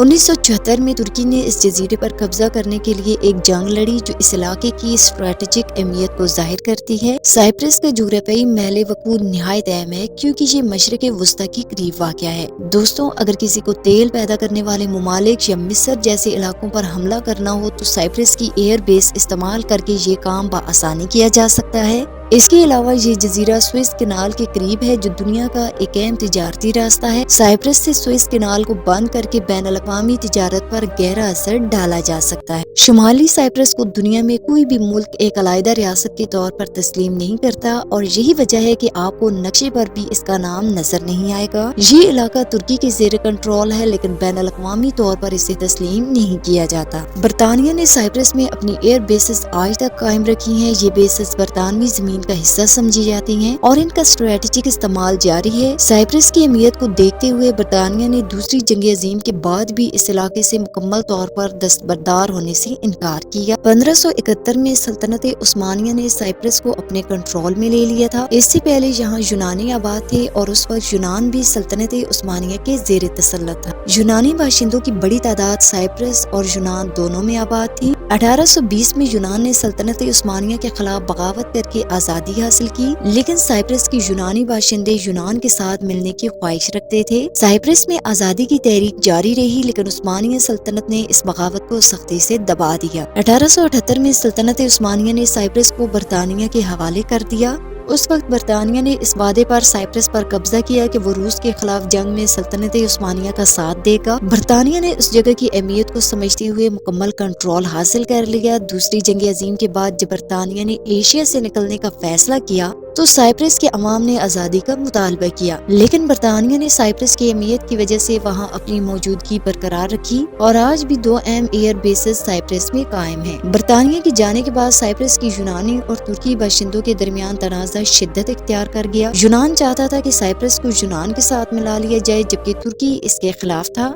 1994 1974 میں ترکی نے اس جزیرے پر قبضہ کرنے کے لیے ایک جنگ لڑی جو اس علاقے کی اسٹریٹجک اہمیت کو ظاہر کرتی ہے۔ سائپرس کا جغرافیائی محل وقوع نہایت اہم ہے کیونکہ یہ مشرق وسطی کے قریب واقع ہے۔ دوستوں، اگر کسی کو تیل پیدا کرنے والے ممالک یا مصر جیسے علاقوں پر حملہ کرنا ہو تو سائپرس کی ایئر بیس استعمال کر کے یہ کام بآسانی کیا جا سکتا ہے۔ اس کے علاوہ یہ جزیرہ سوئس کینال کے قریب ہے جو دنیا کا ایک اہم تجارتی راستہ ہے۔ سائپرس سے سوئس کینال کو بند کر کے بین الاقوامی تجارت پر گہرا اثر ڈالا جا سکتا ہے۔ شمالی سائپرس کو دنیا میں کوئی بھی ملک ایک علیحدہ ریاست کے طور پر تسلیم نہیں کرتا اور یہی وجہ ہے کہ آپ کو نقشے پر بھی اس کا نام نظر نہیں آئے گا۔ یہ علاقہ ترکی کے زیر کنٹرول ہے لیکن بین الاقوامی طور پر اسے تسلیم نہیں کیا جاتا۔ برطانیہ نے سائپرس میں اپنی ایئر بیسز آج تک قائم رکھی ہیں۔ یہ بیسز برطانوی زمین کا حصہ سمجھی جاتی ہیں اور ان کا اسٹریٹجک استعمال جاری ہے۔ سائپرس کی اہمیت کو دیکھتے ہوئے برطانیہ نے دوسری جنگ عظیم کے بعد بھی اس علاقے سے مکمل طور پر دستبردار ہونے سے انکار کیا۔ 1571 میں سلطنت عثمانیہ نے سائپرس کو اپنے کنٹرول میں لے لیا تھا۔ اس سے پہلے یہاں یونانی آباد تھے اور اس وقت یونان بھی سلطنت عثمانیہ کے زیر تسلط تھا۔ یونانی باشندوں کی بڑی تعداد سائپرس اور یونان دونوں میں آباد تھی۔ 1820 میں یونان نے سلطنت عثمانیہ کے خلاف بغاوت کر کے آزادی حاصل کی، لیکن سائپرس کی یونانی باشندے یونان کے ساتھ ملنے کی خواہش رکھتے تھے۔ سائپرس میں آزادی کی تحریک جاری رہی لیکن عثمانیہ سلطنت نے اس بغاوت کو سختی سے دبا دیا۔ 1878 میں سلطنت عثمانیہ نے سائپرس کو برطانیہ کے حوالے کر دیا۔ اس وقت برطانیہ نے اس وعدے پر سائپرس پر قبضہ کیا کہ وہ روس کے خلاف جنگ میں سلطنت عثمانیہ کا ساتھ دے گا۔ برطانیہ نے اس جگہ کی اہمیت کو سمجھتے ہوئے مکمل کنٹرول حاصل کر لیا۔ دوسری جنگ عظیم کے بعد جب برطانیہ نے ایشیا سے نکلنے کا فیصلہ کیا تو سائپرس کے عوام نے آزادی کا مطالبہ کیا، لیکن برطانیہ نے سائپرس کی اہمیت کی وجہ سے وہاں اپنی موجودگی برقرار رکھی اور آج بھی 2 اہم ایئر بیسز سائپرس میں قائم ہیں۔ برطانیہ کی جانے کے بعد سائپرس کی یونانی اور ترکی باشندوں کے درمیان تنازع شدت اختیار کر گیا۔ یونان چاہتا تھا کہ سائپرس کو یونان کے ساتھ ملا لیا جائے جبکہ ترکی اس کے خلاف تھا۔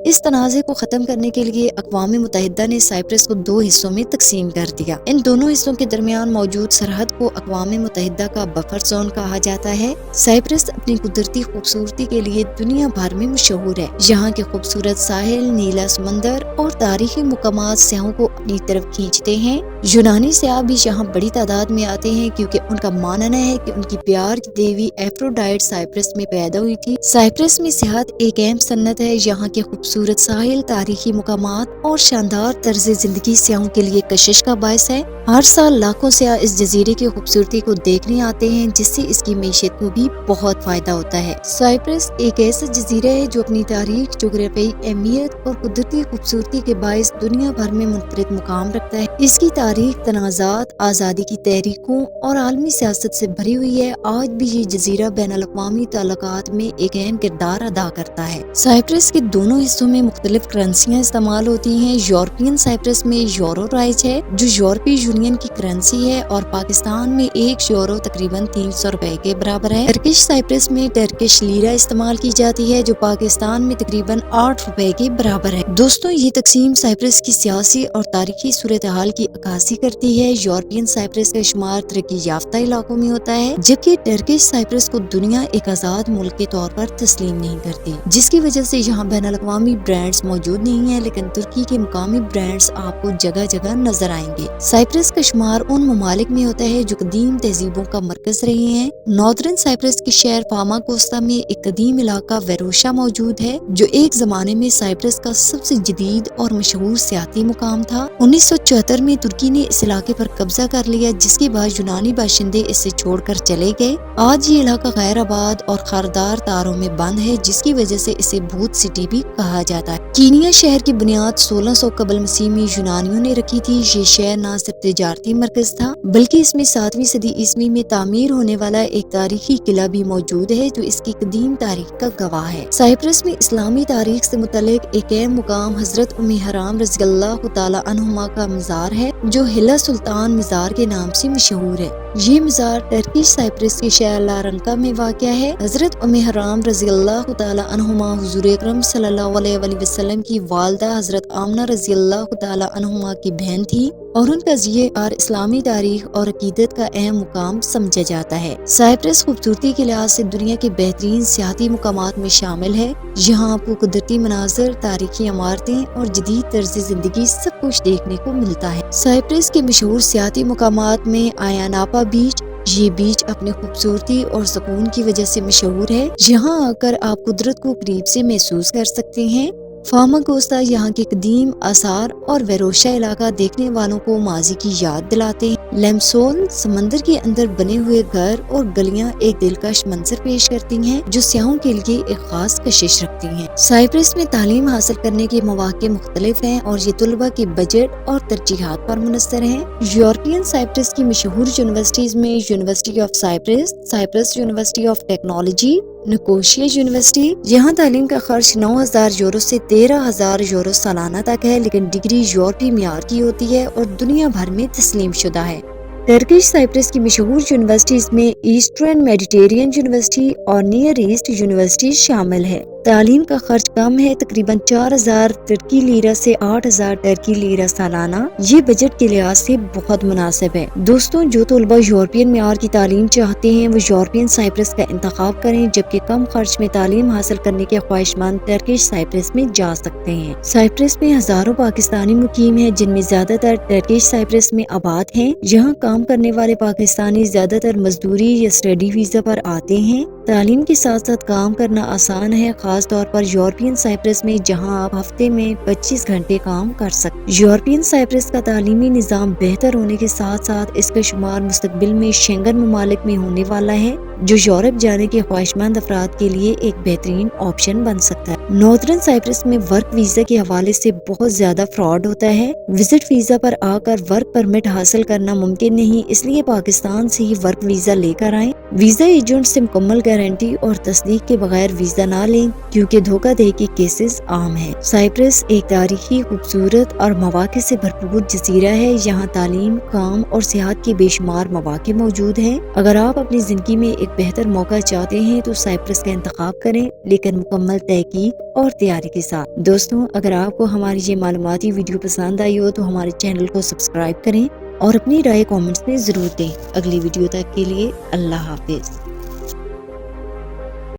اس تنازع کو ختم کرنے کے لیے اقوام متحدہ نے سائپرس کو 2 حصوں میں تقسیم کر دیا۔ ان دونوں حصوں کے درمیان موجود سرحد کو اقوام متحدہ کا بفر زون کہا جاتا ہے۔ سائپرس اپنی قدرتی خوبصورتی کے لیے دنیا بھر میں مشہور ہے۔ یہاں کے خوبصورت ساحل، نیلا سمندر اور تاریخی مقامات سیاحوں کو اپنی طرف کھینچتے ہیں۔ یونانی سیاح بھی یہاں بڑی تعداد میں آتے ہیں کیونکہ ان کا ماننا ہے کہ ان کی پیار کی دیوی ایفروڈائٹ سائپرس میں پیدا ہوئی تھی۔ سائپرس میں سیاحت ایک اہم صنعت ہے۔ یہاں کے خوبصورت ساحل، تاریخی مقامات اور شاندار طرز زندگی سیاحوں کے لیے کشش کا باعث ہے۔ ہر سال لاکھوں سیاح اس جزیرے کی خوبصورتی کو دیکھنے آتے ہیں جس سے اس کی معیشت کو بھی بہت فائدہ ہوتا ہے۔ سائپرس ایک ایسا جزیرہ ہے جو اپنی تاریخ، جغرافیائی اہمیت اور قدرتی خوبصورتی کے باعث دنیا بھر میں منفرد مقام رکھتا ہے۔ اس کی تاریخ تنازعات، آزادی کی تحریکوں اور عالمی سیاست سے بھری ہوئی ہے۔ آج بھی یہ جزیرہ بین الاقوامی تعلقات میں ایک اہم کردار ادا کرتا ہے۔ سائپرس کے دونوں حصوں میں مختلف کرنسیاں استعمال ہوتی ہیں۔ یورپین سائپرس میں یورو رائج ہے جو یورپی یونین کی کرنسی ہے اور پاکستان میں 1 یورو تقریباً 300 روپے کے برابر ہے۔ ٹرکش سائپرس میں ٹرکش لیرہ استعمال کی جاتی ہے جو پاکستان میں تقریباً 8 روپے کے برابر ہے۔ دوستوں، یہ تقسیم سائپرس کی سیاسی اور تاریخی صورتحال کی عکاسی کرتی ہے۔ یورپین سائپرس کا شمار ترقی یافتہ علاقوں میں ہوتا ہے جبکہ ٹرکش سائپرس کو دنیا ایک آزاد ملک کے طور پر تسلیم نہیں کرتی، جس کی وجہ سے یہاں بین الاقوامی برانڈز موجود نہیں ہیں لیکن ترکی کے مقامی برانڈز آپ کو جگہ جگہ نظر آئیں گے۔ سائپرس کا شمار ان ممالک میں ہوتا ہے جو قدیم تہذیبوں کا مرکز رہے ہیں۔ ناردرن سائپرس کے شہر فاما کوستا میں ایک قدیم علاقہ ویروشا موجود ہے جو ایک زمانے میں سائپرس کا سب سے جدید اور مشہور سیاحتی مقام تھا۔ 1974 میں ترکی نے اس علاقے پر قبضہ کر لیا جس کے بعد یونانی باشندے اسے چھوڑ کر چلے گئے۔ آج یہ علاقہ غیر آباد اور خاردار تاروں میں بند ہے جس کی وجہ سے اسے بھوت سٹی بھی کہا جاتا ہے۔ کینیا شہر کی بنیاد 1600 قبل مسیح میں یونانیوں نے رکھی تھی۔ یہ شہر نہ صرف تجارتی مرکز تھا بلکہ اس میں 7ویں صدی عیسوی میں تعمیر ہونے والا ایک تاریخی قلعہ بھی موجود ہے جو اس کی قدیم تاریخ کا گواہ ہے۔ سائپرس میں اسلامی تاریخ سے متعلق ایک اہم مقام حضرت ام حرام رضی اللہ تعالی عنہما کا مزار ہے جو ہلا سلطان مزار کے نام سے مشہور ہے۔ یہ مزار ٹرکی سائپرس کے شہر لارنکا میں واقع ہے۔ حضرت ام حرام رضی اللہ تعالی عنہما حضور اکرم صلی اللہ علیہ وسلم کی والدہ حضرت آمنہ رضی اللہ تعالی عنہما کی بہن تھی۔ اور ان کا ذیل اسلامی تاریخ اور عقیدت کا اہم مقام سمجھا جاتا ہے۔ سائپرس خوبصورتی کے لحاظ سے دنیا کے بہترین سیاحتی مقامات میں شامل ہے، جہاں آپ کو قدرتی مناظر، تاریخی عمارتیں اور جدید طرز زندگی سب کچھ دیکھنے کو ملتا ہے۔ سائپرس کے مشہور سیاحتی مقامات میں آیا ناپا بیچ۔ یہ بیچ اپنی خوبصورتی اور سکون کی وجہ سے مشہور ہے، جہاں آ کر آپ قدرت کو قریب سے محسوس کر سکتے ہیں۔ فاماگوستا یہاں کے قدیم آثار اور ویروشا علاقہ دیکھنے والوں کو ماضی کی یاد دلاتے ہیں۔ لیمسول سمندر کے اندر بنے ہوئے گھر اور گلیاں ایک دلکش منظر پیش کرتی ہیں، جو سیاحوں کے لیے ایک خاص کشش رکھتی ہیں۔ سائپرس میں تعلیم حاصل کرنے کے مواقع مختلف ہیں اور یہ طلباء کے بجٹ اور ترجیحات پر منحصر ہیں۔ یورپین سائپرس کی مشہور یونیورسٹیز میں university of Cyprus, Cyprus university of technology, Nicosia university. یہاں تعلیم کا خرچ 9,000 یورو سے 13,000 یورو سالانہ تک ہے، لیکن ڈگری یورپی معیار کی ہوتی ہے اور دنیا بھر میں تسلیم شدہ ہے۔ ٹرکش سائپرس کی مشہور یونیورسٹیز میں ایسٹرن میڈیٹرینین یونیورسٹی اور نیئر ایسٹ یونیورسٹی شامل ہے۔ تعلیم کا خرچ کم ہے، تقریباً 4,000 ترکی لیرہ سے 8,000 ٹرکی لیرہ سالانہ۔ یہ بجٹ کے لحاظ سے بہت مناسب ہے۔ دوستوں، جو طلباء یورپین معیار کی تعلیم چاہتے ہیں وہ یورپین سائپرس کا انتخاب کریں، جبکہ کم خرچ میں تعلیم حاصل کرنے کے خواہشمند ٹرکش سائپرس میں جا سکتے ہیں۔ سائپرس میں ہزاروں پاکستانی مقیم ہیں، جن میں زیادہ تر ٹرکش سائپرس میں آباد ہیں۔ یہاں کام کرنے والے پاکستانی زیادہ تر مزدوری یا اسٹڈی ویزا پر آتے ہیں۔ تعلیم کے ساتھ ساتھ کام کرنا آسان ہے، خاص طور پر یورپین سائپرس میں، جہاں آپ ہفتے میں 25 گھنٹے کام کر سکتے۔ یورپین سائپرس کا تعلیمی نظام بہتر ہونے کے ساتھ ساتھ اس کا شمار مستقبل میں شینگن ممالک میں ہونے والا ہے، جو یورپ جانے کے خواہشمند افراد کے لیے ایک بہترین آپشن بن سکتا ہے۔ نارتھرن سائپرس میں ورک ویزا کے حوالے سے بہت زیادہ فراڈ ہوتا ہے۔ وزٹ ویزا پر آ کر ورک پرمٹ حاصل کرنا ممکن نہیں، اس لیے پاکستان سے ہی ورک ویزا لے کر آئیں۔ ویزا ایجنٹ سے مکمل گارنٹی اور تصدیق کے بغیر ویزا نہ لیں، کیونکہ دھوکہ دہی کے کیسز عام ہیں۔ سائپرس ایک تاریخی، خوبصورت اور مواقع سے بھرپور جزیرہ ہے۔ یہاں تعلیم، کام اور سیاحت کے بے شمار مواقع موجود ہیں۔ اگر آپ اپنی زندگی میں ایک بہتر موقع چاہتے ہیں تو سائپرس کا انتخاب کریں، لیکن مکمل تحقیق اور تیاری کے ساتھ۔ دوستوں، اگر آپ کو ہماری یہ معلوماتی ویڈیو پسند آئی ہو تو ہمارے چینل کو سبسکرائب کریں اور اپنی رائے کامنٹس میں ضرور دیں۔ اگلی ویڈیو تک کے لیے اللہ حافظ۔